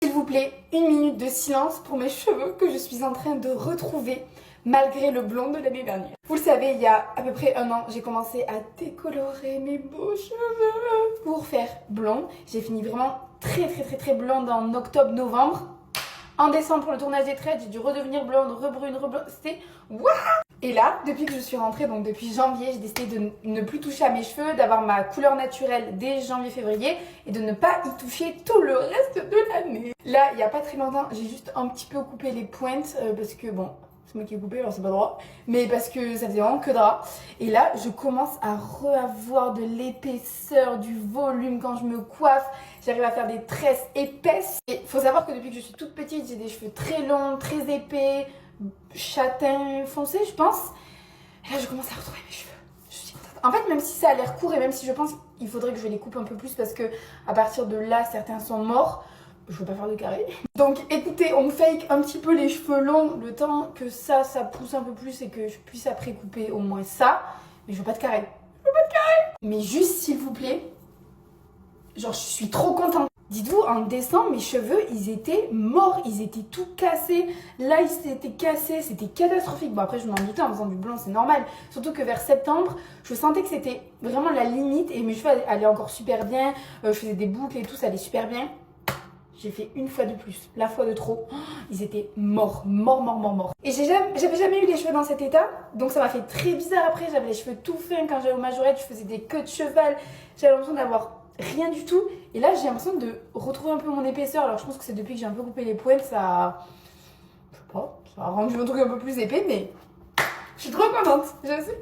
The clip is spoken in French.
S'il vous plaît, une minute de silence pour mes cheveux que je suis en train de retrouver malgré le blond de l'année dernière. Vous le savez, il y a à peu près un an, j'ai commencé à décolorer mes beaux cheveux pour faire blond. J'ai fini vraiment très blonde en octobre-novembre. En décembre, pour le tournage des traits, j'ai dû redevenir blonde, rebrune, reblonde. C'était waouh! Et là, depuis que je suis rentrée, donc depuis janvier, j'ai décidé de ne plus toucher à mes cheveux, d'avoir ma couleur naturelle dès janvier-février et de ne pas y toucher tout le reste de l'année. Là, il n'y a pas très longtemps, j'ai juste un petit peu coupé les pointes parce que bon, c'est moi qui ai coupé, alors c'est pas droit, mais parce que ça faisait vraiment que drap. Et là, je commence à avoir de l'épaisseur, du volume quand je me coiffe. J'arrive à faire des tresses épaisses. Et faut savoir que depuis que je suis toute petite, j'ai des cheveux très longs, très épais, châtain foncé, je pense. Et là, je commence à retrouver mes cheveux. Je suis contente. En fait, même si ça a l'air court et même si je pense qu'il faudrait que je les coupe un peu plus parce que à partir de là, certains sont morts. Je veux pas faire de carré. Donc écoutez, on me fake un petit peu les cheveux longs le temps que ça pousse un peu plus et que je puisse après couper au moins ça. Mais je veux pas de carré. Je veux pas de carré. Mais juste s'il vous plaît, genre je suis trop contente. Dites-vous, en décembre, mes cheveux, ils étaient morts, ils étaient tout cassés. Là, ils s'étaient cassés, c'était catastrophique. Bon, après, je m'en doutais en faisant du blanc, c'est normal. Surtout que vers septembre, je sentais que c'était vraiment la limite et mes cheveux allaient encore super bien. Je faisais des boucles et tout, ça allait super bien. J'ai fait une fois de plus, la fois de trop. Oh, ils étaient morts. Et j'avais jamais eu les cheveux dans cet état, donc ça m'a fait très bizarre après. J'avais les cheveux tout fins quand j'allais aux majorettes, je faisais des queues de cheval. J'avais l'impression d'avoir rien du tout. Et là, j'ai l'impression de retrouver un peu mon épaisseur. Alors je pense que c'est depuis que j'ai un peu coupé les poils, je sais pas, ça a rendu mon truc un peu plus épais, mais je suis trop contente. Je suis